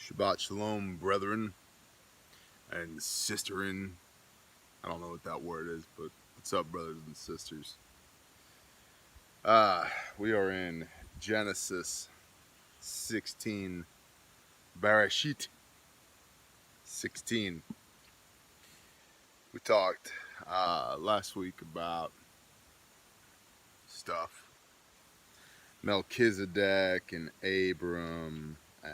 Shabbat Shalom, brethren and sisterin. I don't know what that word is, but what's up, brothers and sisters? We are in Genesis 16, Bereshit 16. We talked last week about stuff. Melchizedek and Abram and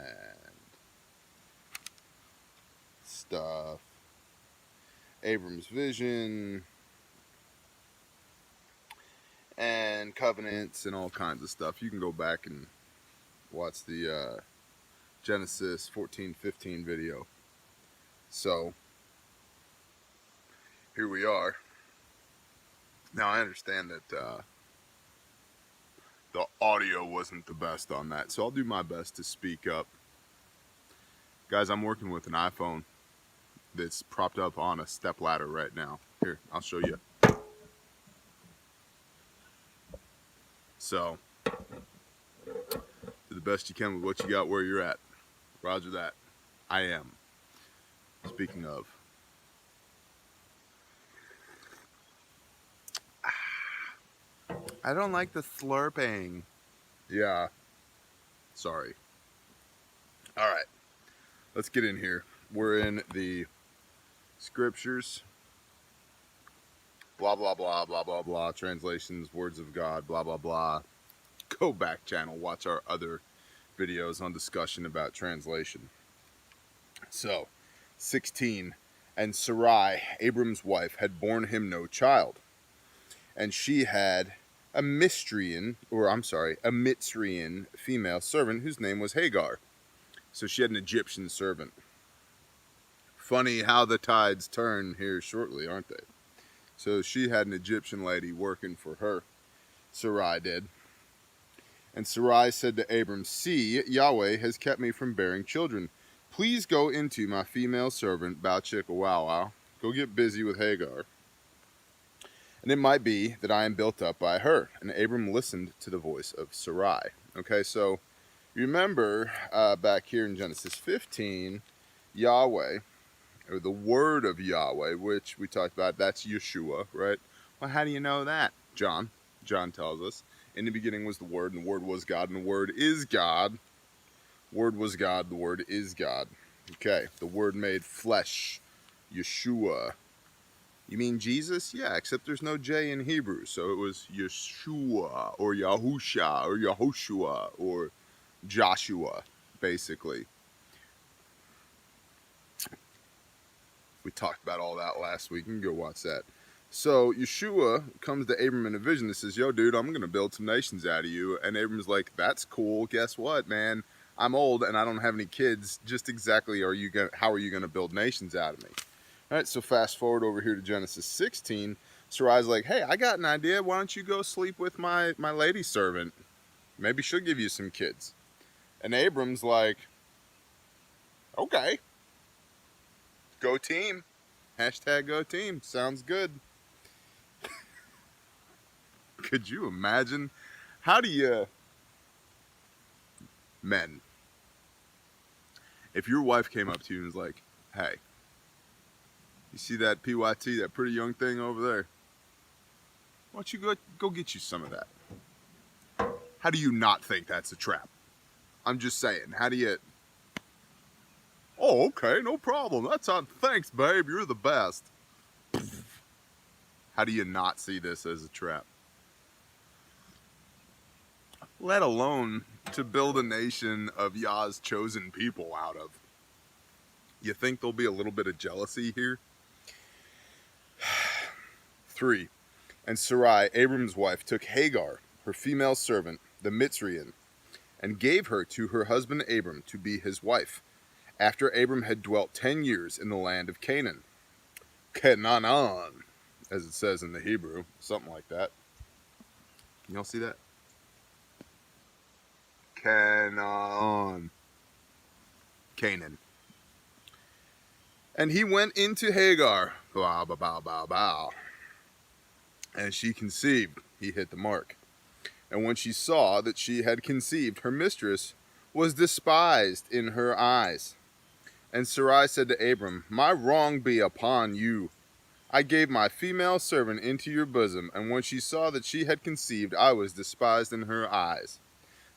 stuff. Abram's vision and covenants and all kinds of stuff. You can go back and watch the Genesis 14-15 video. So here we are. Now I understand that the audio wasn't the best on that, so I'll do my best to speak up. Guys, I'm working with an iPhone that's propped up on a stepladder right now. Here, I'll show you. So, do the best you can with what you got where you're at. Roger that. I am. Speaking of. I don't like the slurping. Yeah. Sorry. Alright. Let's get in here. We're in the scriptures. Blah, blah, blah, blah, blah, blah. Translations, words of God, blah, blah, blah. Go back channel. Watch our other videos on discussion about translation. So, 16. And Sarai, Abram's wife, had borne him no child. And she had a Mitzrian female servant whose name was Hagar. So she had an Egyptian servant. Funny how the tides turn here shortly, aren't they? So she had an Egyptian lady working for her. Sarai did. And Sarai said to Abram, "See, Yahweh has kept me from bearing children. Please go into my female servant, Bow Chicka Wow Wow. Go get busy with Hagar. And it might be that I am built up by her." And Abram listened to the voice of Sarai. Okay, so remember back here in Genesis 15, Yahweh, or the word of Yahweh, which we talked about, that's Yeshua, right? Well, how do you know that? John tells us, in the beginning was the Word, and the Word was God, and the Word is God. Word was God, the Word is God. Okay, the Word made flesh, Yeshua. You mean Jesus? Yeah, except there's no J in Hebrew, so it was Yeshua, or Yahusha, or Yahushua, or Joshua, basically. We talked about all that last week. You can go watch that. So Yeshua comes to Abram in a vision that says, "Yo, dude, I'm going to build some nations out of you." And Abram's like, "That's cool. Guess what, man? I'm old and I don't have any kids. Just exactly how are you going to build nations out of me?" All right, so fast forward over here to Genesis 16. Sarai's like, "Hey, I got an idea. Why don't you go sleep with my lady servant? Maybe she'll give you some kids." And Abram's like, "Okay. Go team. Hashtag go team. Sounds good." Could you imagine? How do you... Men, if your wife came up to you and was like, "Hey, you see that PYT, that pretty young thing over there? Why don't you go get you some of that?" How do you not think that's a trap? I'm just saying, how do you... "Oh, okay, no problem. That's on. Thanks, babe. You're the best." How do you not see this as a trap? Let alone to build a nation of Yah's chosen people out of. You think there'll be a little bit of jealousy here? 3. And Sarai, Abram's wife, took Hagar, her female servant, the Mitzrian, and gave her to her husband Abram to be his wife, after Abram had dwelt 10 years in the land of Canaan. Canaan, as it says in the Hebrew, something like that. Can y'all see that? Canaan. And he went into Hagar, blah, blah, blah, blah, blah. And she conceived. He hit the mark. And when she saw that she had conceived, her mistress was despised in her eyes. And Sarai said to Abram, My wrong be upon you. I gave my female servant into your bosom, and when she saw that she had conceived, I was despised in her eyes.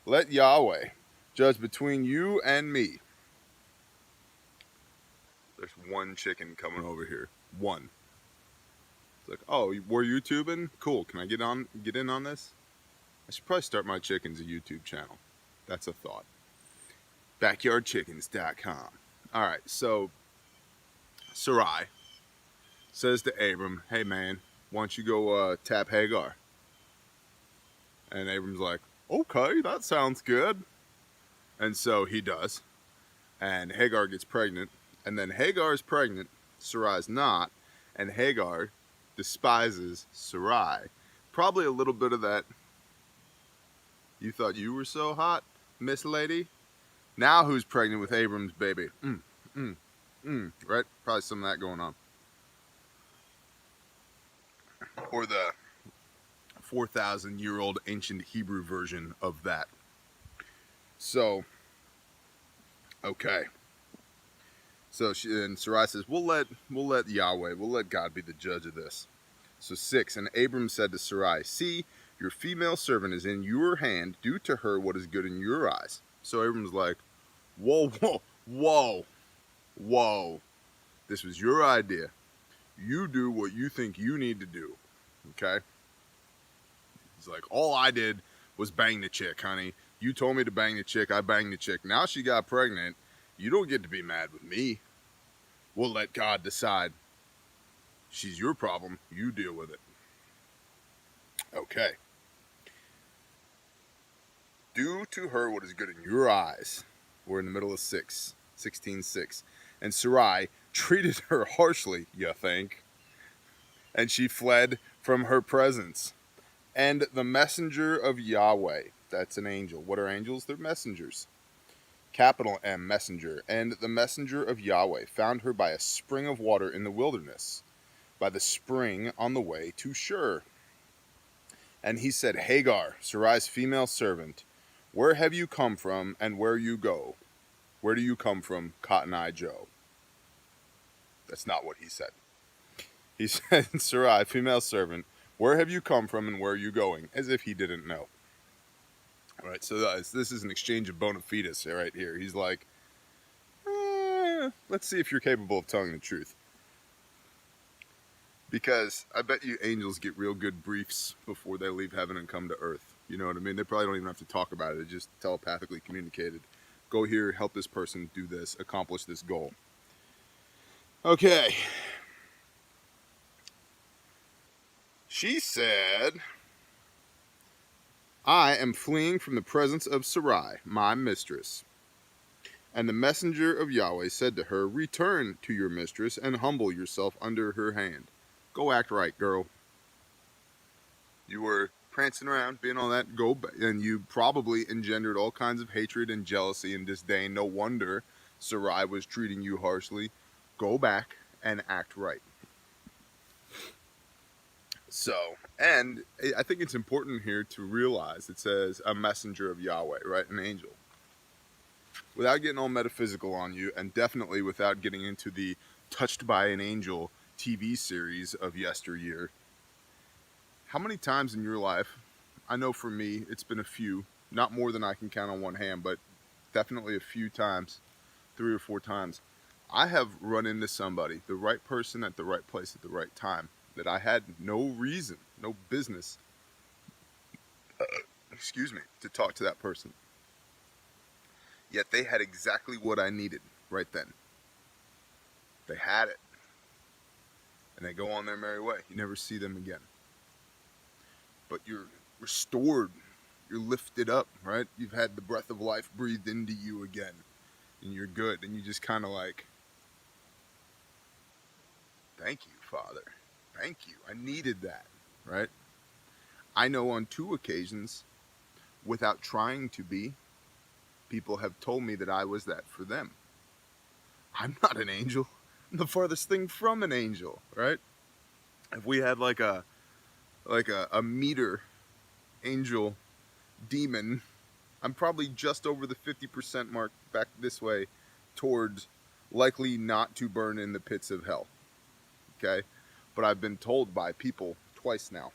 Let Yahweh judge between you and me. There's one chicken coming over here. One. It's like, oh, we're YouTubing? Cool. Can I get in on this? I should probably start my chickens a YouTube channel. That's a thought. Backyardchickens.com. Alright, so Sarai says to Abram, hey man, why don't you go tap Hagar? And Abram's like, okay, that sounds good. And so he does. And Hagar gets pregnant. And then Hagar's pregnant, Sarai's not. And Hagar despises Sarai. Probably a little bit of that, you thought you were so hot, Miss Lady? Now who's pregnant with Abram's baby? Right? Probably some of that going on. Or the 4,000-year-old ancient Hebrew version of that. So, okay. So and Sarai says, we'll let Yahweh, we'll let God be the judge of this. So 6, and Abram said to Sarai, see, your female servant is in your hand. Do to her what is good in your eyes. So Abram's like, whoa. This was your idea. You do what you think you need to do. Okay? He's like, all I did was bang the chick, honey. You told me to bang the chick. I banged the chick. Now she got pregnant. You don't get to be mad with me. We'll let God decide. She's your problem. You deal with it. Okay. Do to her what is good in your eyes. We're in the middle of 16:6. And Sarai treated her harshly, you think, and she fled from her presence. And the messenger of Yahweh, that's an angel. What are angels? They're messengers. Capital M, messenger. And the messenger of Yahweh found her by a spring of water in the wilderness, by the spring on the way to Shur. And he said, Hagar, Sarai's female servant, where have you come from and where you go? Where do you come from, Cotton Eye Joe? That's not what he said. He said, Sarai, female servant, where have you come from and where are you going? As if he didn't know. All right, so this is an exchange of bona fides right here. He's like, let's see if you're capable of telling the truth. Because I bet you angels get real good briefs before they leave heaven and come to earth. You know what I mean? They probably don't even have to talk about it. It's just telepathically communicated. Go here, help this person do this, accomplish this goal. Okay. She said, I am fleeing from the presence of Sarai, my mistress. And the messenger of Yahweh said to her, return to your mistress and humble yourself under her hand. Go act right, girl. You were prancing around, being all that, and you probably engendered all kinds of hatred and jealousy and disdain. No wonder Sarai was treating you harshly. Go back and act right. So, and I think it's important here to realize it says a messenger of Yahweh, right? An angel. Without getting all metaphysical on you, and definitely without getting into the Touched by an Angel TV series of yesteryear, how many times in your life, I know for me, it's been a few, not more than I can count on one hand, but definitely a few times, 3 or 4 times, I have run into somebody, the right person at the right place at the right time, that I had no reason, no business, to talk to that person. Yet they had exactly what I needed right then. They had it. And they go on their merry way. You never see them again. But you're restored. You're lifted up, right? You've had the breath of life breathed into you again. And you're good. And you just kind of like, thank you, Father. Thank you. I needed that, right? I know on 2 occasions, without trying to be, people have told me that I was that for them. I'm not an angel. I'm the farthest thing from an angel, right? If we had like a meter angel demon, I'm probably just over the 50% mark back this way towards likely not to burn in the pits of hell. Okay? But I've been told by people twice now,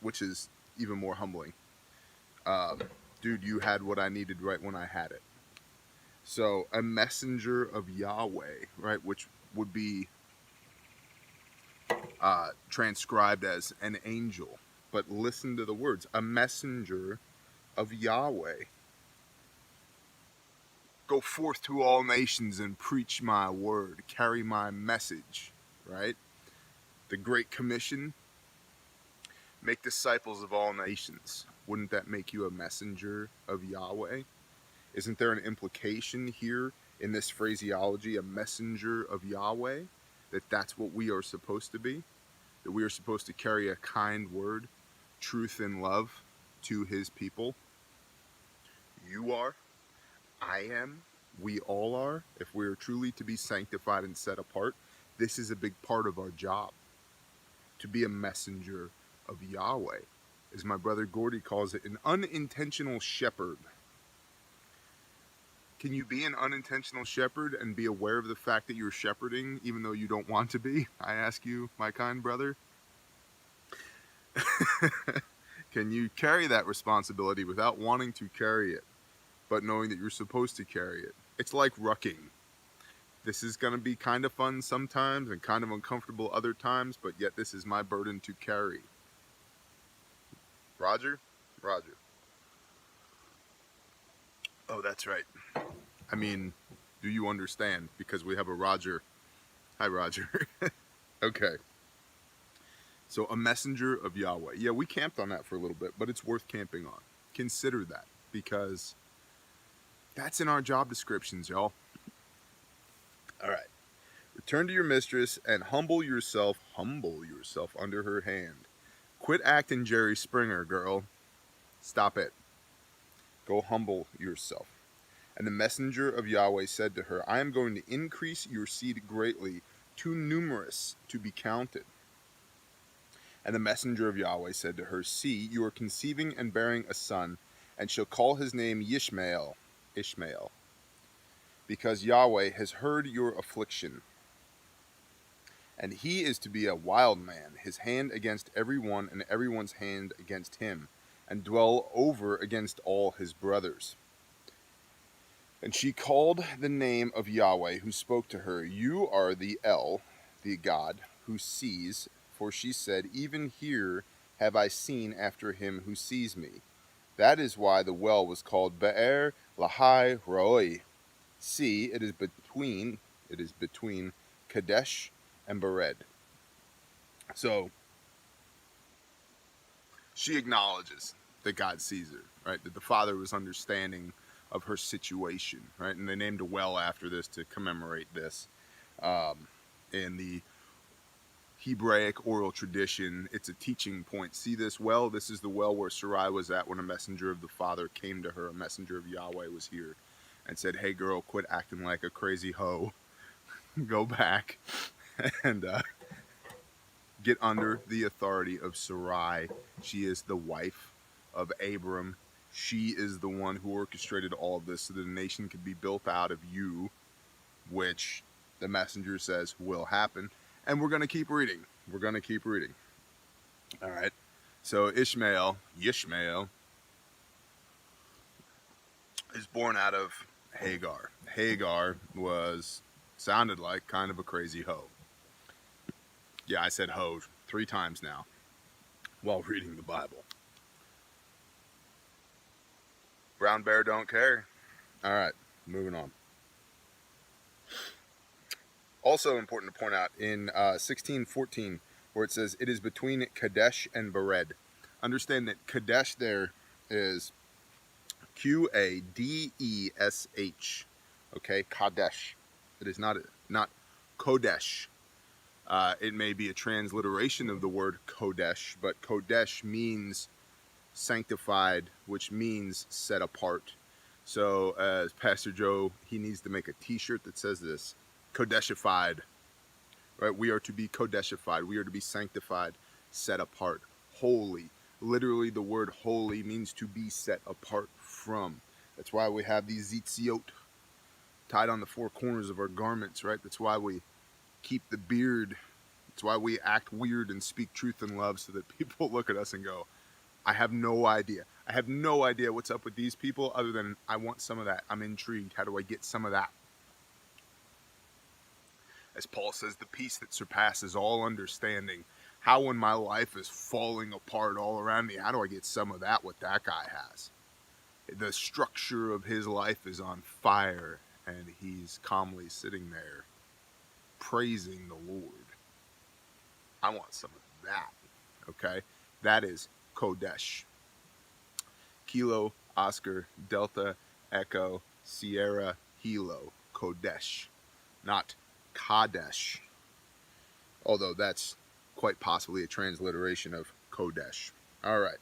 which is even more humbling. Dude, you had what I needed right when I had it. So, a messenger of Yahweh, right, which would be transcribed as an angel. But listen to the words, a messenger of Yahweh. Go forth to all nations and preach my word, carry my message, right? The Great Commission, make disciples of all nations. Wouldn't that make you a messenger of Yahweh? Isn't there an implication here in this phraseology, a messenger of Yahweh, that that's what we are supposed to be? That we are supposed to carry a kind word, truth and love to his people? You are, I am, we all are. If we are truly to be sanctified and set apart, this is a big part of our job. To be a messenger of Yahweh, as my brother Gordy calls it, an unintentional shepherd. Can you be an unintentional shepherd and be aware of the fact that you're shepherding even though you don't want to be? I ask you, my kind brother. Can you carry that responsibility without wanting to carry it, but knowing that you're supposed to carry it? It's like rucking. This is going to be kind of fun sometimes and kind of uncomfortable other times, but yet this is my burden to carry. Roger? Roger. Oh, that's right. I mean, do you understand? Because we have a Roger. Hi, Roger. Okay. So, a messenger of Yahweh. Yeah, we camped on that for a little bit, but it's worth camping on. Consider that, because that's in our job descriptions, y'all. All right. Return to your mistress and humble yourself under her hand. Quit acting Jerry Springer, girl. Stop it. Go humble yourself. And the messenger of Yahweh said to her, I am going to increase your seed greatly, too numerous to be counted. And the messenger of Yahweh said to her, see, you are conceiving and bearing a son, and shall call his name Ishmael, because Yahweh has heard your affliction. And he is to be a wild man, his hand against everyone, and everyone's hand against him, and dwell over against all his brothers. And she called the name of Yahweh, who spoke to her, you are the El, the God, who sees, for she said, even here have I seen after him who sees me. That is why the well was called Be'er Lahai Roi. See, it is between Kadesh and Bered. So, she acknowledges that God sees her, right? That the Father was understanding of her situation, right? And they named a well after this to commemorate this. In the Hebraic oral tradition, it's a teaching point. See this well? This is the well where Sarai was at when a messenger of the Father came to her. A messenger of Yahweh was here and said, hey girl, quit acting like a crazy hoe. Go back and get under the authority of Sarai. She is the wife of Abram. She is the one who orchestrated all of this so that the nation could be built out of you, which the messenger says will happen. And we're going to keep reading. We're going to keep reading. All right. So Yishmael is born out of Hagar. Hagar sounded like kind of a crazy hoe. Yeah, I said hoe 3 times now while reading the Bible. Brown bear don't care. All right, moving on. Also important to point out in 16:14, where it says, it is between Kadesh and Bered. Understand that Kadesh there is Qadesh. Okay, Kadesh. It is not Kodesh. It may be a transliteration of the word Kodesh, but Kodesh means sanctified, which means set apart. So as Pastor Joe, he needs to make a t-shirt that says this, Kodeshified, right? We are to be Kodeshified. We are to be sanctified, set apart, holy. Literally the word holy means to be set apart from. That's why we have these zitziot, tied on the four corners of our garments, right? That's why we keep the beard. It's why we act weird and speak truth in love, so that people look at us and go, I have no idea. I have no idea what's up with these people other than I want some of that. I'm intrigued. How do I get some of that? As Paul says, the peace that surpasses all understanding. How, when my life is falling apart all around me, how do I get some of that, what that guy has? The structure of his life is on fire, and he's calmly sitting there praising the Lord. I want some of that, okay? That is Kodesh. Kilo, Oscar, Delta, Echo, Sierra, Hilo, Kodesh. Not Kadesh. Although that's quite possibly a transliteration of Kodesh. All right.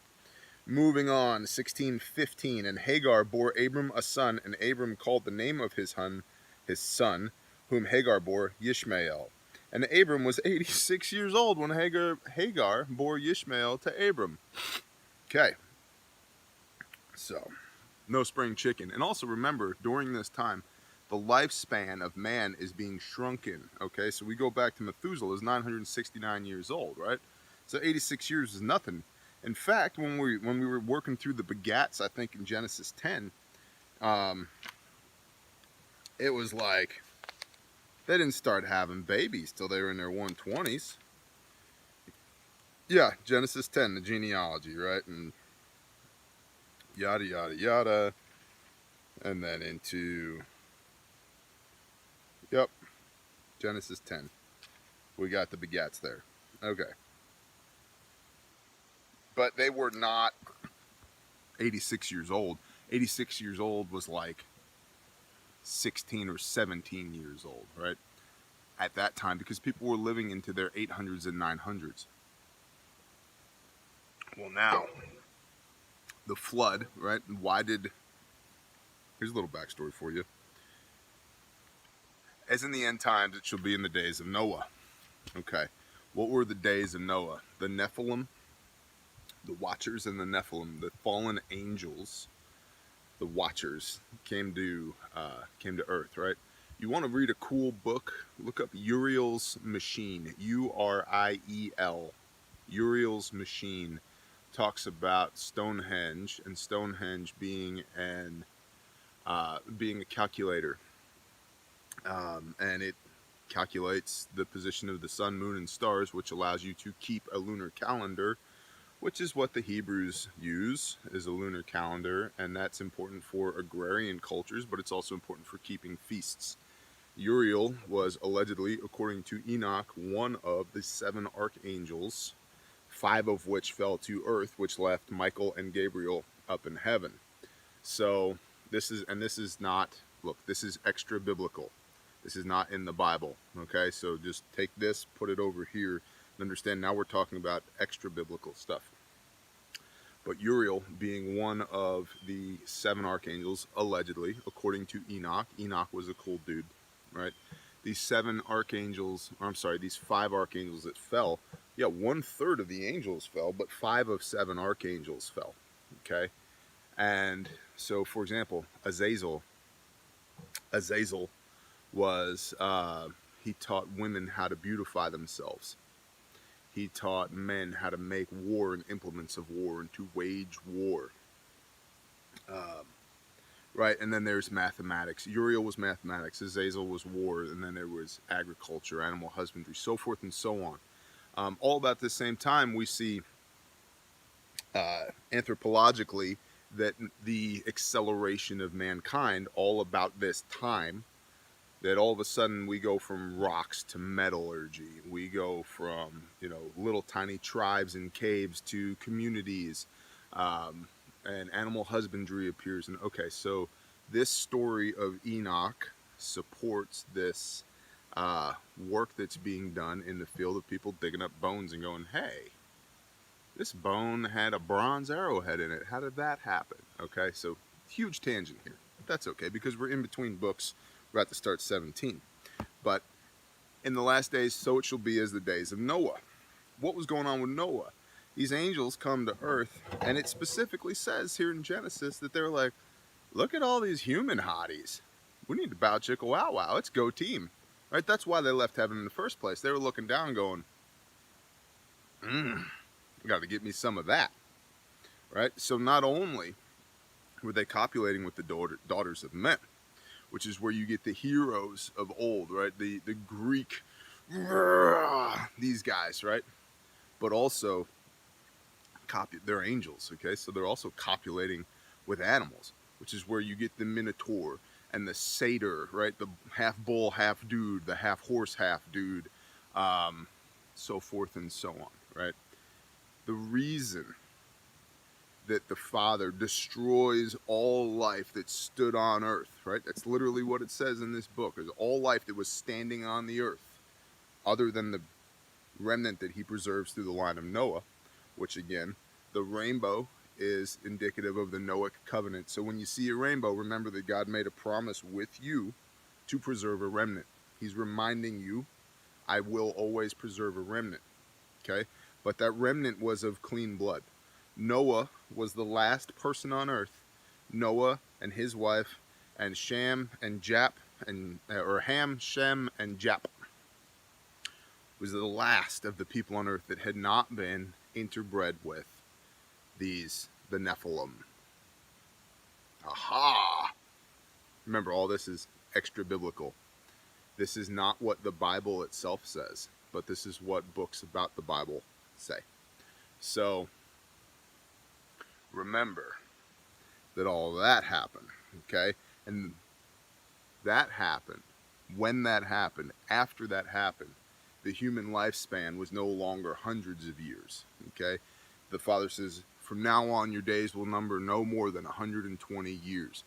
Moving on, 16:15. And Hagar bore Abram a son, and Abram called the name of his son, whom Hagar bore, Yishmael. And Abram was 86 years old when Hagar bore Yishmael to Abram. Okay. So, no spring chicken. And also remember, during this time, the lifespan of man is being shrunken. Okay, so we go back to Methuselah is 969 years old, right? So 86 years is nothing. In fact, when we were working through the begats, I think in Genesis 10, it was like they didn't start having babies till they were in their 120s. Yeah, Genesis 10, the genealogy, right? And yada, yada, yada. And then into, yep, Genesis 10. We got the begats there. Okay. But they were not 86 years old. 86 years old was like 16 or 17 years old, right? At that time, because people were living into their 800s and 900s. Well, now, the flood, right? Here's a little backstory for you. As in the end times, it shall be in the days of Noah. Okay. What were the days of Noah? The Nephilim, the Watchers and the Nephilim, the fallen angels, the Watchers came to Earth, right? You want to read a cool book? Look up Uriel's Machine. Uriel. Uriel's Machine talks about Stonehenge, and Stonehenge being a calculator, and it calculates the position of the sun, moon, and stars, which allows you to keep a lunar calendar, which is what the Hebrews use, is a lunar calendar, and that's important for agrarian cultures, but it's also important for keeping feasts. Uriel was allegedly, according to Enoch, one of the 7 archangels, 5 of which fell to earth, which left Michael and Gabriel up in heaven. So this is extra biblical. This is not in the Bible, okay? So just take this, put it over here, and understand now we're talking about extra biblical stuff. But Uriel being one of the 7 archangels, allegedly, according to Enoch. Enoch was a cool dude, right? These 5 archangels that fell, yeah, 1/3 of the angels fell, but 5 of 7 archangels fell, okay? And so, for example, Azazel was, he taught women how to beautify themselves. He taught men how to make war and implements of war and to wage war. Right, and then there's mathematics. Uriel was mathematics, Azazel was war, and then there was agriculture, animal husbandry, so forth and so on. All about the same time, we see anthropologically that the acceleration of mankind, all about this time, that all of a sudden we go from rocks to metallurgy. We go from, little tiny tribes and caves to communities, and animal husbandry appears. And okay, so this story of Enoch supports this work that's being done in the field of people digging up bones and going, hey, this bone had a bronze arrowhead in it. How did that happen? Okay, so huge tangent here. But that's okay, because we're in between books. We're about to start 17. But in the last days, so it shall be as the days of Noah. What was going on with Noah? These angels come to earth, and it specifically says here in Genesis that they're like, look at all these human hotties. We need to bow chicka wow wow. Let's go team. Right? That's why they left heaven in the first place. They were looking down going, got to get me some of that. Right? So not only were they copulating with the daughters of men, which is where you get the heroes of old, right? The Greek, these guys, right? But also, they're angels, okay? So they're also copulating with animals, which is where you get the minotaur and the satyr, right? The half bull, half dude, the half horse, half dude, so forth and so on, right? The reason that the Father destroys all life that stood on earth, right? That's literally what it says in this book, is all life that was standing on the earth, other than the remnant that he preserves through the line of Noah, which again, the rainbow is indicative of the Noahic covenant. So when you see a rainbow, remember that God made a promise with you to preserve a remnant. He's reminding you, I will always preserve a remnant, okay? But that remnant was of clean blood. Noah was the last person on earth. Noah and his wife and Shem and Jap, or Ham, Shem, and Jap was the last of the people on earth that had not been interbred with the Nephilim. Aha! Remember, all this is extra biblical. This is not what the Bible itself says, but this is what books about the Bible say. So remember that all that happened, okay? And that happened. When that happened, after that happened, the human lifespan was no longer hundreds of years, okay? The Father says, from now on, your days will number no more than 120 years.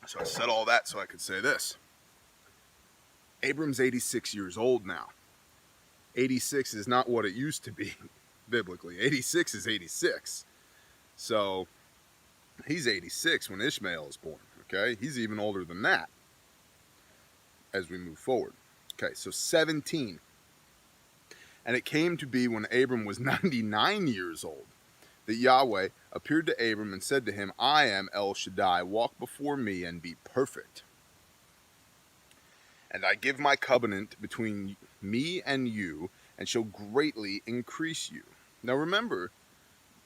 So I said all that so I could say this. Abram's 86 years old now. 86 is not what it used to be, biblically. 86 is 86. So he's 86 when Ishmael is born, okay? He's even older than that as we move forward. Okay, so 17. And it came to be when Abram was 99 years old that Yahweh appeared to Abram and said to him, I am El Shaddai, walk before me and be perfect. And I give my covenant between me and you, and shall greatly increase you. Now remember,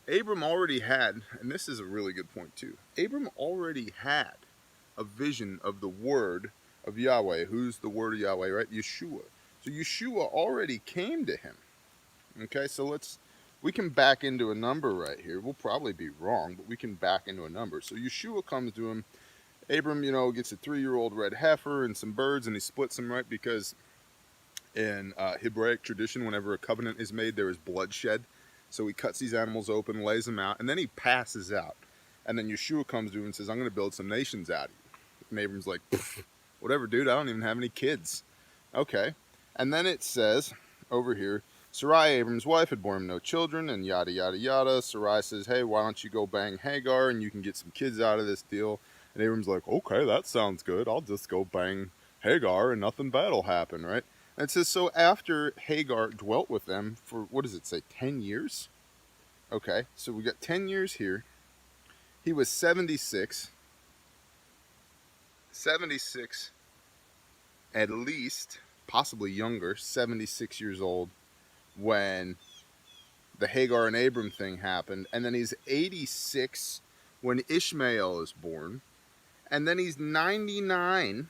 Abram already had, and this is a really good point too, Abram already had a vision of the word of Yahweh. Who's the word of Yahweh, right? Yeshua. So Yeshua already came to him. Okay, so we can back into a number right here. We'll probably be wrong, but we can back into a number. So Yeshua comes to him. Abram, gets a 3-year-old red heifer and some birds, and he splits them, right? Because in Hebraic tradition, whenever a covenant is made, there is bloodshed. So he cuts these animals open, lays them out, and then he passes out. And then Yeshua comes to him and says, I'm going to build some nations out of you. And Abram's like, whatever, dude, I don't even have any kids. Okay. And then it says over here, Sarai, Abram's wife, had borne him no children, and yada, yada, yada. Sarai says, hey, why don't you go bang Hagar, and you can get some kids out of this deal. And Abram's like, okay, that sounds good. I'll just go bang Hagar, and nothing bad will happen, right? And it says, so after Hagar dwelt with them for, what does it say, 10 years? Okay, so we got 10 years here. He was 76. 76 at least, possibly younger, 76 years old when the Hagar and Abram thing happened. And then he's 86 when Ishmael is born. And then he's 99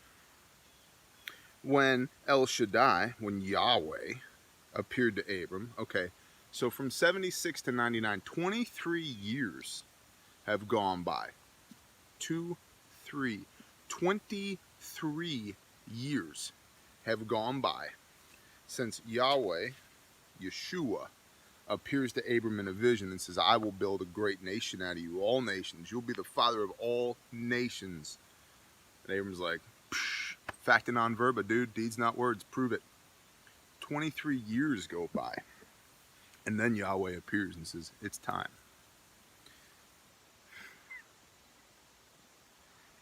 when El Shaddai, when Yahweh appeared to Abram. Okay, so from 76 to 99, 23 years have gone by. 23 years have gone by since Yahweh, Yeshua, appears to Abram in a vision and says, I will build a great nation out of you, all nations. You'll be the father of all nations. And Abram's like, fact and non-verba, dude. Deeds, not words. Prove it. 23 years go by. And then Yahweh appears and says, it's time.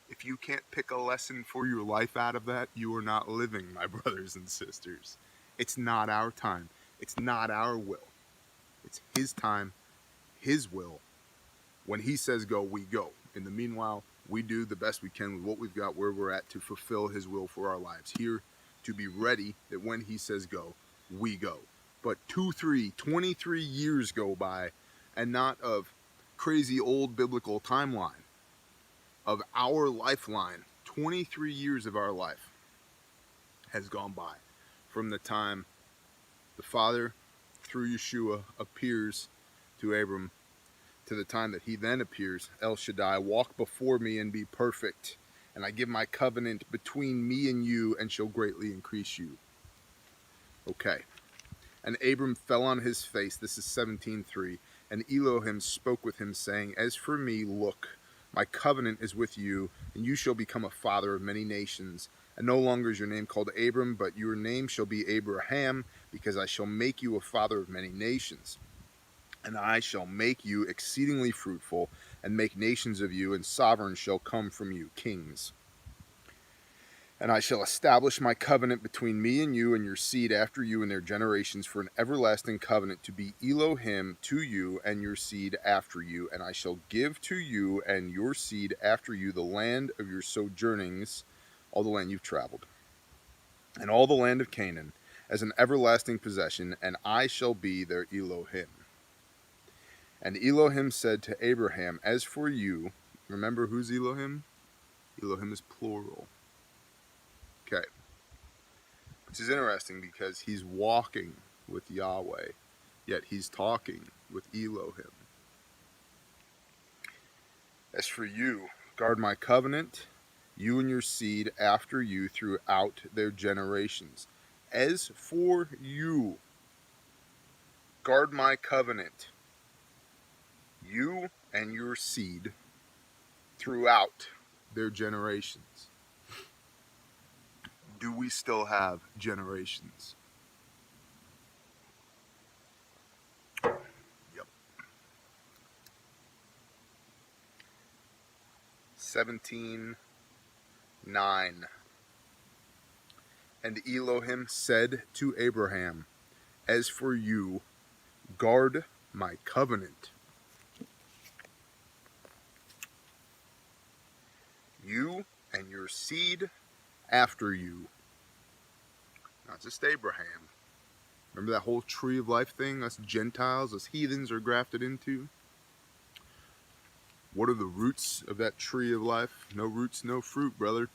If you can't pick a lesson for your life out of that, you are not living, my brothers and sisters. It's not our time. It's not our will. It's his time, his will. When he says go, we go. In the meanwhile, we do the best we can with what we've got, where we're at, to fulfill his will for our lives. Here to be ready that when he says go, we go. But 23 years go by, and not of crazy old biblical timeline, of our lifeline. 23 years of our life has gone by from the time the Father, through Yeshua, appears to Abram to the time that he then appears. El Shaddai, walk before me and be perfect, and I give my covenant between me and you and shall greatly increase you. Okay. And Abram fell on his face. This is 17:3. And Elohim spoke with him, saying, as for me, look, my covenant is with you, and you shall become a father of many nations. And no longer is your name called Abram, but your name shall be Abraham, because I shall make you a father of many nations. And I shall make you exceedingly fruitful, and make nations of you, and sovereigns shall come from you, kings. And I shall establish my covenant between me and you and your seed after you and their generations for an everlasting covenant, to be Elohim to you and your seed after you. And I shall give to you and your seed after you the land of your sojournings, all the land you've traveled, and all the land of Canaan, as an everlasting possession, and I shall be their Elohim. And Elohim said to Abraham, as for you, remember who's Elohim? Elohim is plural. Okay. Which is interesting because he's walking with Yahweh, yet he's talking with Elohim. As for you, guard my covenant, you and your seed after you throughout their generations. As for you, guard my covenant, you and your seed throughout their generations. Do we still have generations? Yep. 17:9. And Elohim said to Abraham, as for you, guard my covenant. You and your seed after you. Not just Abraham. Remember that whole tree of life thing us Gentiles, us heathens are grafted into? What are the roots of that tree of life? No roots, no fruit, brother.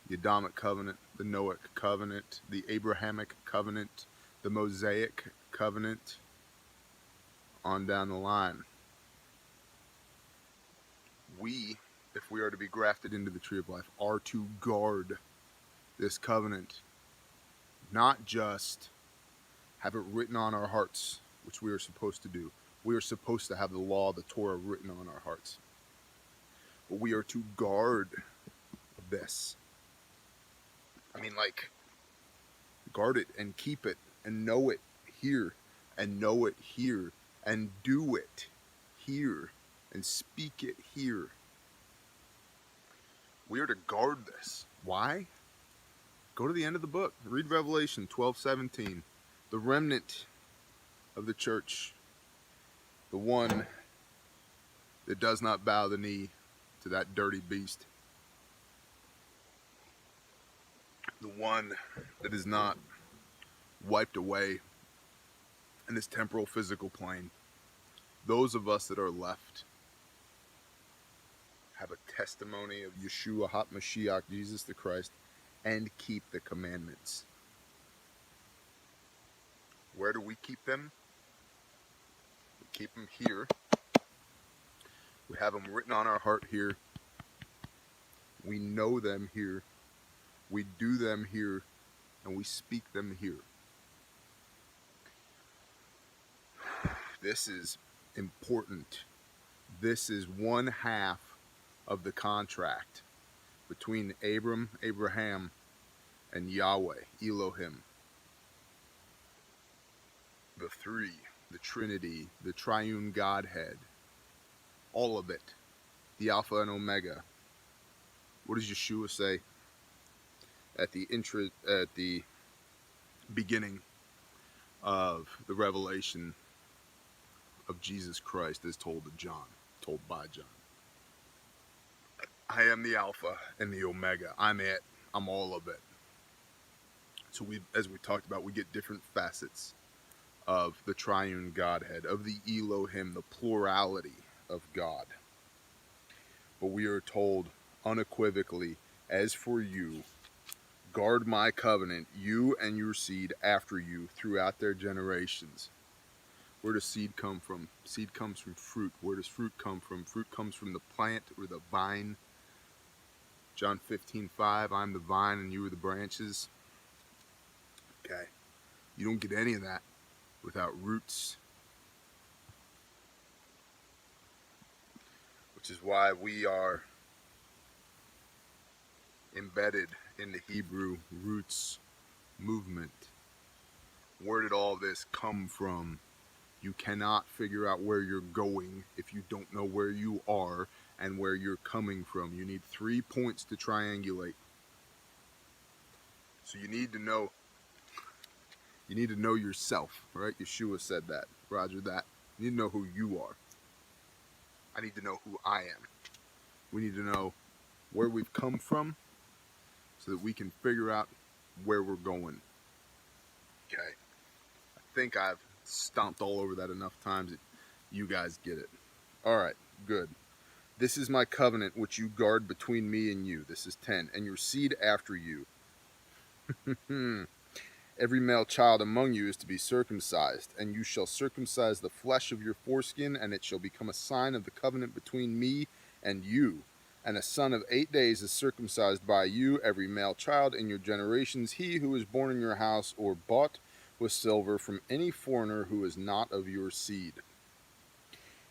The Adamic covenant, the Noahic covenant, the Abrahamic covenant, the Mosaic covenant, on down the line. We, if we are to be grafted into the tree of life, are to guard this covenant, not just have it written on our hearts, which we are supposed to do. We are supposed to have the law, the Torah, written on our hearts. But we are to guard this. I mean, like, guard it and keep it and know it here and know it here and do it here and speak it here. We are to guard this. Why? Go to the end of the book. Read Revelation 12:17. The remnant of the church. The one that does not bow the knee to that dirty beast. The one that is not wiped away in this temporal physical plane. Those of us that are left have a testimony of Yeshua HaMashiach, Jesus the Christ, and keep the commandments. Where do we keep them? We keep them here. We have them written on our heart here. We know them here. We do them here. And we speak them here. This is important. This is one half of the contract between Abraham, and Yahweh, Elohim. The three, the Trinity, the triune Godhead, all of it, the Alpha and Omega. What does Yeshua say at the beginning of the revelation of of Jesus Christ as told by John. I am the Alpha and the Omega. I'm it. I'm all of it. So as we talked about, we get different facets of the triune Godhead, of the Elohim, the plurality of God. But we are told unequivocally, as for you, guard my covenant, you and your seed after you throughout their generations. Where does seed come from? Seed comes from fruit. Where does fruit come from? Fruit comes from the plant or the vine. John 15:5, I'm the vine and you are the branches. Okay. You don't get any of that without roots. Which is why we are embedded in the Hebrew roots movement. Where did all this come from? You cannot figure out where you're going if you don't know where you are and where you're coming from. You need 3 points to triangulate. So you need to know yourself, right? Yeshua said that. Roger that. You need to know who you are. I need to know who I am. We need to know where we've come from so that we can figure out where we're going. Okay. I think I've stomped all over that enough times that you guys get it. Alright, good. This is my covenant which you guard between me and you. This is 10. And your seed after you. Every male child among you is to be circumcised, and you shall circumcise the flesh of your foreskin, and it shall become a sign of the covenant between me and you. And a son of 8 days is circumcised by you, every male child in your generations, he who is born in your house or bought with silver from any foreigner who is not of your seed.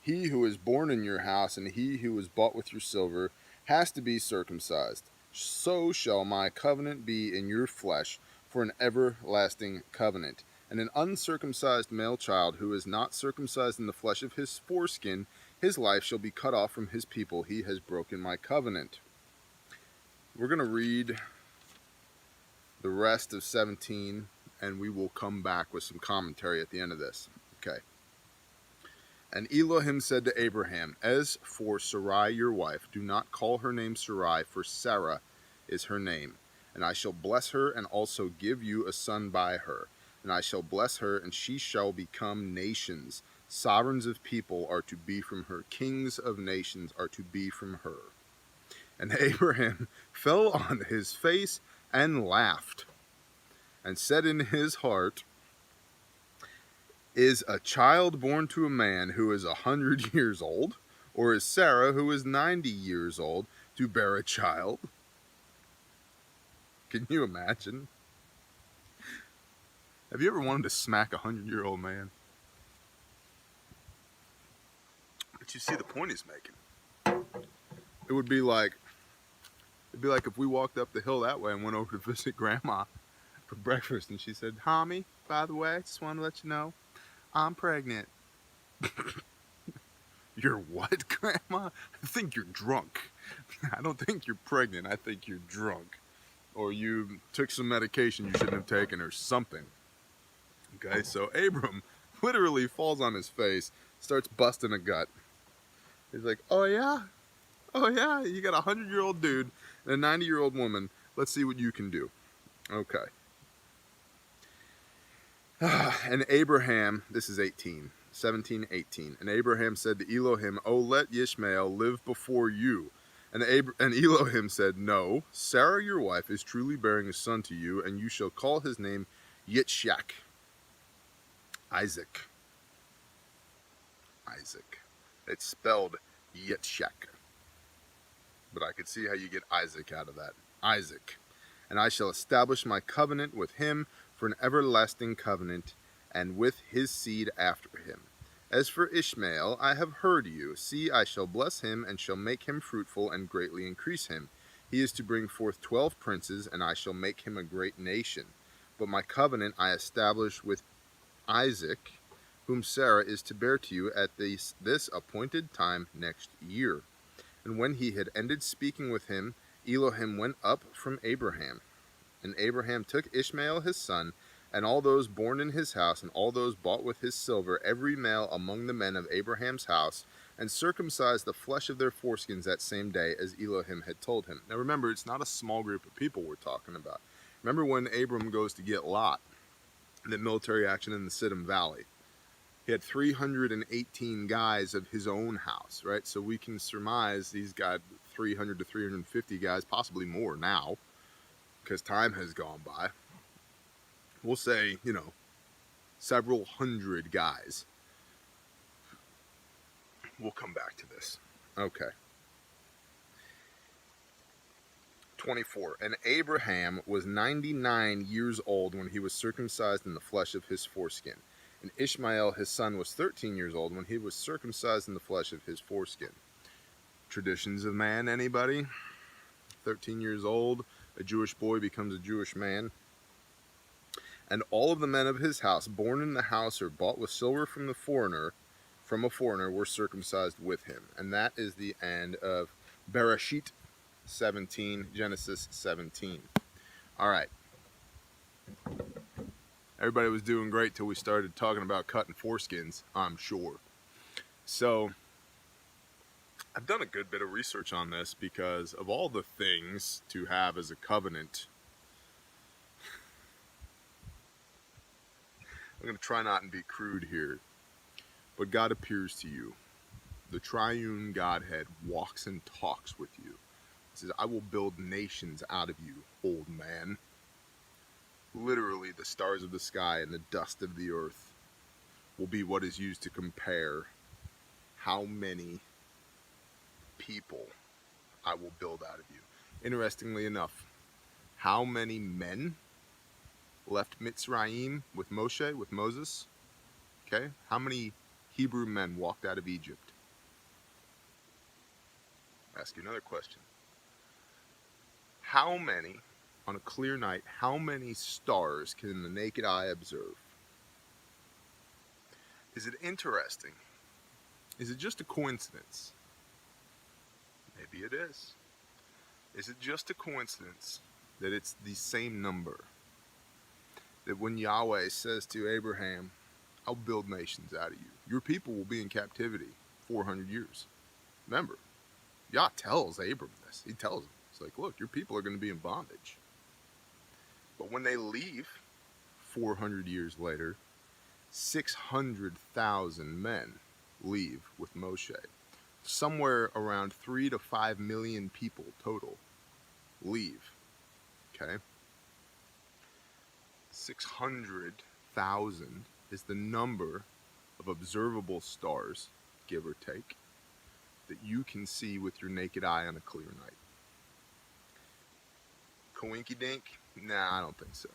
He who is born in your house and he who is bought with your silver has to be circumcised. So shall my covenant be in your flesh for an everlasting covenant. And an uncircumcised male child who is not circumcised in the flesh of his foreskin, his life shall be cut off from his people. He has broken my covenant. We're going to read the rest of 17, and we will come back with some commentary at the end of this. Okay. And Elohim said to Abraham, as for Sarai your wife, do not call her name Sarai, for Sarah is her name. And I shall bless her, and also give you a son by her. And I shall bless her, and she shall become nations. Sovereigns of people are to be from her. Kings of nations are to be from her. And Abraham fell on his face and laughed, and said in his heart, is a child born to a man who is 100 years old, or is Sarah, who is 90 years old, to bear a child? Can you imagine? Have you ever wanted to smack a 100-year-old man? But you see the point he's making. It would be like if we walked up the hill that way and went over to visit Grandma for breakfast, and she said, Homie, by the way, just want to let you know, I'm pregnant. You're what, Grandma? I think you're drunk. I don't think you're pregnant. I think you're drunk. Or you took some medication you shouldn't have taken or something. Okay, so Abram literally falls on his face, starts busting a gut. He's like, oh yeah? Oh yeah? You got a 100-year-old dude and a 90-year-old woman. Let's see what you can do. Okay. And Abraham, this is 17, 18. And Abraham said to Elohim, oh, let Ishmael live before you. And Elohim said, no, Sarah your wife is truly bearing a son to you, and you shall call his name Yitzhak. Isaac. It's spelled Yitzhak. But I could see how you get Isaac out of that. Isaac. And I shall establish my covenant with him for an everlasting covenant, and with his seed after him. As for Ishmael, I have heard you. See, I shall bless him, and shall make him fruitful, and greatly increase him. He is to bring forth 12 princes, and I shall make him a great nation. But my covenant I establish with Isaac, whom Sarah is to bear to you at this appointed time next year. And when he had ended speaking with him, Elohim went up from Abraham. And Abraham took Ishmael his son, And all those born in his house, and all those bought with his silver, every male among the men of Abraham's house, and circumcised the flesh of their foreskins that same day, as Elohim had told him. Now remember, it's not a small group of people we're talking about. Remember when Abram goes to get Lot, the military action in the Siddim Valley. He had 318 guys of his own house, right? So we can surmise he's got 300 to 350 guys, possibly more now, because time has gone by. We'll say, several hundred guys. We'll come back to this. Okay. 24. And Abraham was 99 years old when he was circumcised in the flesh of his foreskin. And Ishmael, his son, was 13 years old when he was circumcised in the flesh of his foreskin. Traditions of man, anybody? 13 years old, a Jewish boy becomes a Jewish man. And all of the men of his house, born in the house or bought with silver from a foreigner, were circumcised with him. And that is the end of Bereshit 17, Genesis 17. All right. Everybody was doing great till we started talking about cutting foreskins, I'm sure. So I've done a good bit of research on this because of all the things to have as a covenant. I'm going to try not and be crude here, but God appears to you. The triune Godhead walks and talks with you. He says, I will build nations out of you, old man. Literally, the stars of the sky and the dust of the earth will be what is used to compare how many people I will build out of you. Interestingly enough, how many men left Mitzrayim with Moshe, with Moses? Okay, how many Hebrew men walked out of Egypt? Ask you another question. How many, on a clear night, how many stars can the naked eye observe? Is it interesting? Is it just a coincidence? Maybe it is. Is it just a coincidence that it's the same number? That when Yahweh says to Abraham, I'll build nations out of you. Your people will be in captivity 400 years. Remember, Yah tells Abram this. He tells him, it's like, look, your people are going to be in bondage. But when they leave 400 years later, 600,000 men leave with Moshe. Somewhere around 3 to 5 million people total leave. Okay? 600,000 is the number of observable stars, give or take, that you can see with your naked eye on a clear night. Coinky dink? Nah, I don't think so.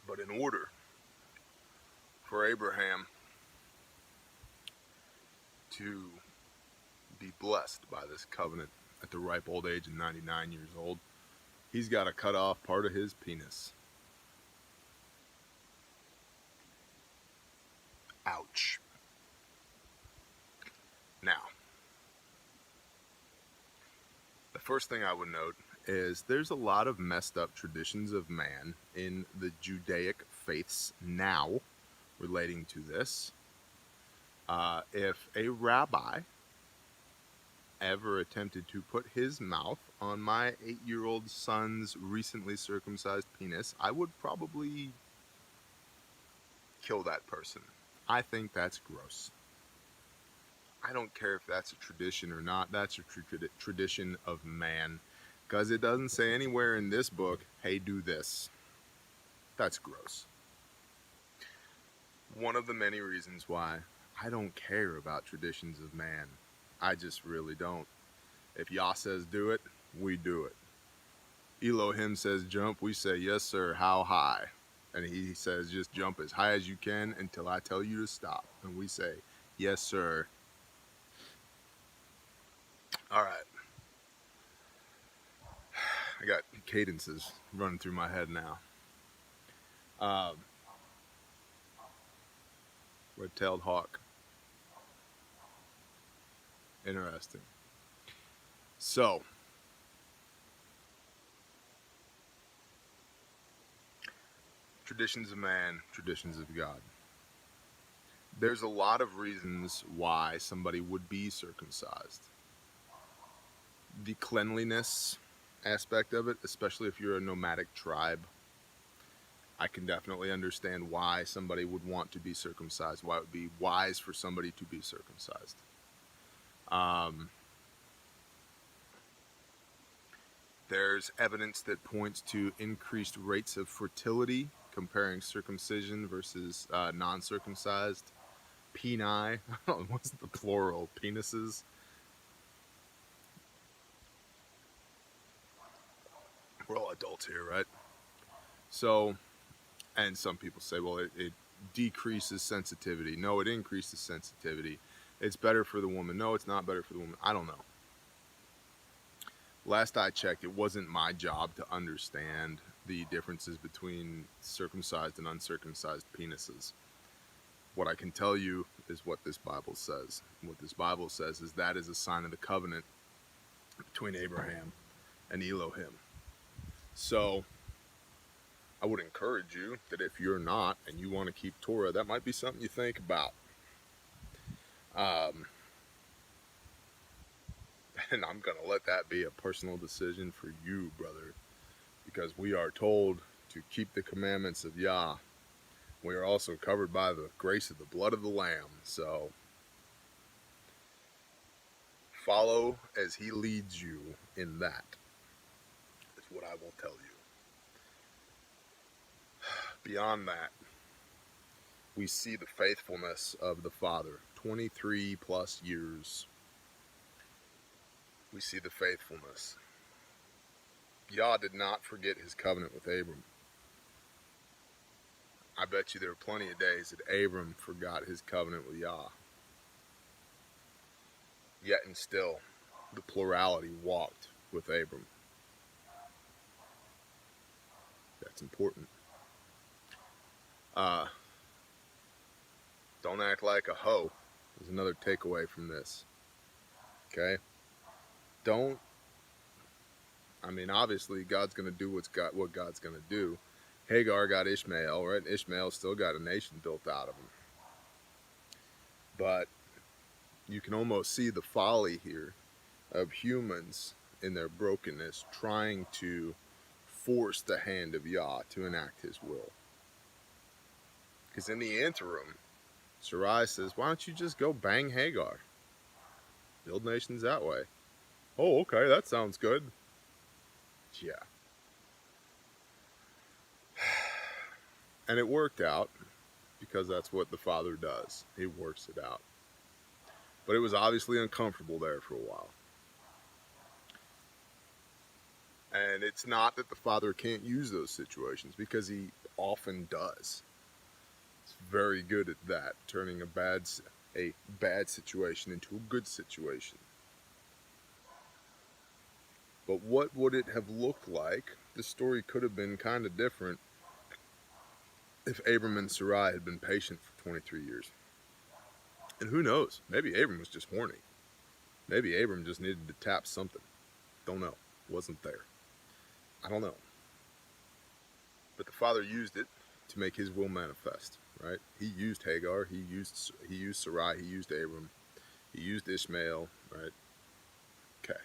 But in order for Abraham to be blessed by this covenant at the ripe old age of 99 years old, he's got to cut off part of his penis. Ouch. Now, the first thing I would note is there's a lot of messed up traditions of man in the Judaic faiths now relating to this. If a rabbi ever attempted to put his mouth on my 8-year-old son's recently circumcised penis, I would probably kill that person. I think that's gross. I don't care if that's a tradition or not. That's a tradition of man. Because it doesn't say anywhere in this book, hey, do this. That's gross. One of the many reasons why I don't care about traditions of man. I just really don't. If Yah says do it, we do it. Elohim says jump, we say yes sir, how high? And he says just jump as high as you can until I tell you to stop. And we say yes sir. Alright. I got cadences running through my head now. Red-tailed hawk. Interesting. So, Traditions of man, traditions of God. There's a lot of reasons why somebody would be circumcised. The cleanliness aspect of it, especially if you're a nomadic tribe, I can definitely understand why somebody would want to be circumcised, why it would be wise for somebody to be circumcised. There's evidence that points to increased rates of fertility, comparing circumcision versus non-circumcised. Peni, what's the plural? Penises? We're all adults here, right? So, and some people say, well, it decreases sensitivity. No, it increases sensitivity. It's better for the woman. No, it's not better for the woman. I don't know. Last I checked, it wasn't my job to understand the differences between circumcised and uncircumcised penises. What I can tell you is what this Bible says. What this Bible says is that is a sign of the covenant between Abraham and Elohim. So I would encourage you that if you're not and you want to keep Torah, that might be something you think about. And I'm going to let that be a personal decision for you, brother, because we are told to keep the commandments of Yah. We are also covered by the grace of the blood of the Lamb. So follow as he leads you in that, is what I will tell you. Beyond that, we see the faithfulness of the Father. 23 plus years. We see the faithfulness. Yah did not forget his covenant with Abram. I bet you there are plenty of days that Abram forgot his covenant with Yah. Yet and still, the plurality walked with Abram. That's important. Don't act like a hoe is another takeaway from this. Okay? Obviously God's going to do what God's going to do. Hagar got Ishmael, right? Ishmael still got a nation built out of him. But you can almost see the folly here of humans in their brokenness trying to force the hand of Yah to enact his will. Because in the interim, Sarai says, why don't you just go bang Hagar? Build nations that way. Oh, okay, that sounds good. Yeah. And it worked out, because that's what the Father does. He works it out. But it was obviously uncomfortable there for a while. And it's not that the Father can't use those situations, because he often does. He's very good at that, turning a bad situation into a good situation. But what would it have looked like? The story could have been kind of different if Abram and Sarai had been patient for 23 years. And who knows? Maybe Abram was just horny. Maybe Abram just needed to tap something. Don't know. Wasn't there. I don't know. But the Father used it to make his will manifest, right? He used Hagar, he used Sarai, he used Abram, he used Ishmael, right? Okay.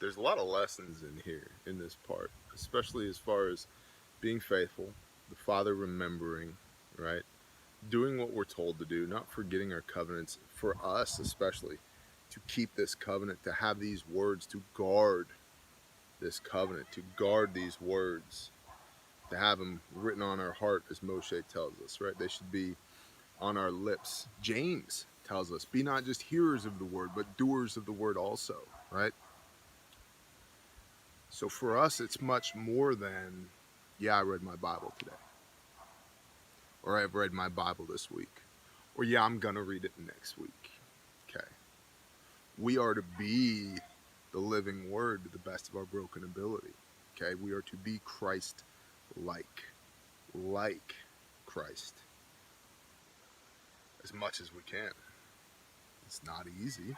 There's a lot of lessons in here, in this part, especially as far as being faithful, the Father remembering, right? Doing what we're told to do, not forgetting our covenants, for us especially, to keep this covenant, to have these words, to guard this covenant, to guard these words, to have them written on our heart, as Moshe tells us, right? They should be on our lips. James tells us, be not just hearers of the word, but doers of the word also, right? So for us, it's much more than, yeah, I read my Bible today, or I've read my Bible this week, or yeah, I'm going to read it next week. Okay. We are to be the living word to the best of our broken ability. Okay. We are to be Christ-like Christ, as much as we can. It's not easy.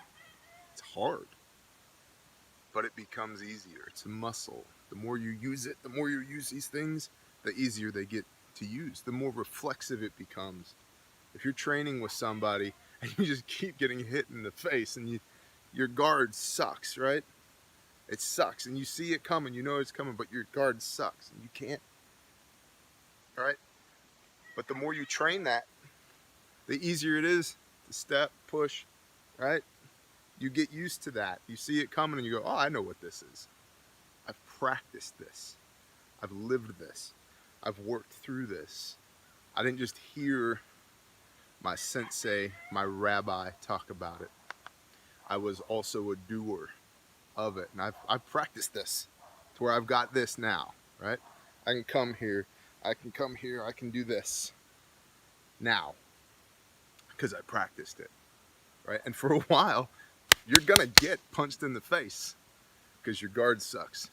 It's hard. But it becomes easier. It's a muscle. The more you use it, the more you use these things, the easier they get to use, the more reflexive it becomes. If you're training with somebody and you just keep getting hit in the face and your guard sucks, right? It sucks, and you see it coming, you know it's coming, but your guard sucks and you can't, right? But the more you train that, the easier it is to step, push, right? You get used to that. You see it coming and you go, oh, I know what this is. I've practiced this. I've lived this. I've worked through this. I didn't just hear my sensei, my rabbi talk about it. I was also a doer of it. And I've practiced this to where I've got this now, right? I can come here. I can do this now because I practiced it, right? And for a while, you're going to get punched in the face because your guard sucks,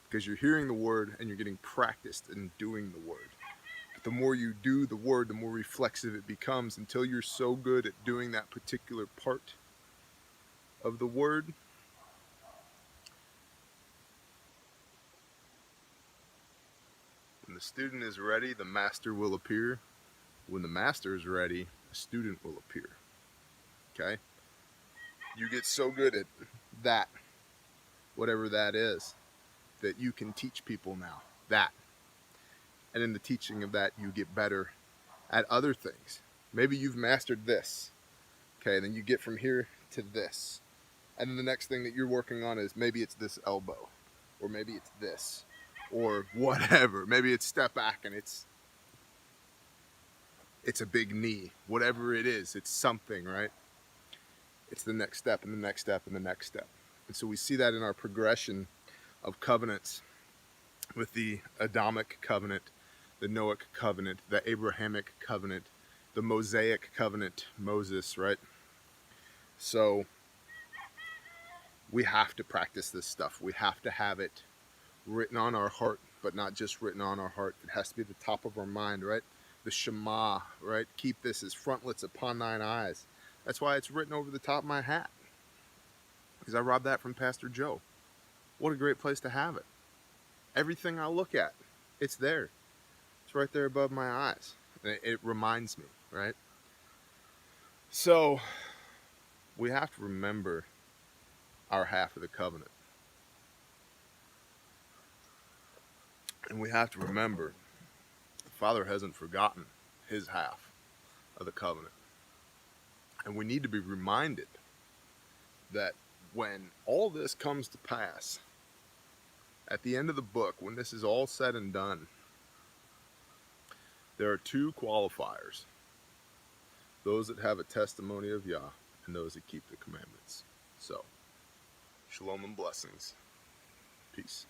because you're hearing the word and you're getting practiced in doing the word. But the more you do the word, the more reflexive it becomes until you're so good at doing that particular part of the word. When the student is ready, the master will appear. When the master is ready, a student will appear. Okay? You get so good at that, whatever that is, that you can teach people now that. And in the teaching of that, you get better at other things. Maybe you've mastered this. Okay, then you get from here to this. And then the next thing that you're working on is maybe it's this elbow, or maybe it's this, or whatever. Maybe it's step back and it's a big knee. Whatever it is, it's something, right? It's the next step and the next step and the next step. And so we see that in our progression of covenants with the Adamic covenant, the Noahic covenant, the Abrahamic covenant, the Mosaic covenant, Moses, right? So we have to practice this stuff. We have to have it written on our heart, but not just written on our heart. It has to be at the top of our mind, right? The Shema, right? Keep this as frontlets upon thine eyes. That's why it's written over the top of my hat, because I robbed that from Pastor Joe. What a great place to have it. Everything I look at, it's there. It's right there above my eyes. It reminds me, right? So we have to remember our half of the covenant. And we have to remember the Father hasn't forgotten his half of the covenant. And we need to be reminded that when all this comes to pass, at the end of the book, when this is all said and done, there are two qualifiers: those that have a testimony of Yah and those that keep the commandments. So, shalom and blessings. Peace.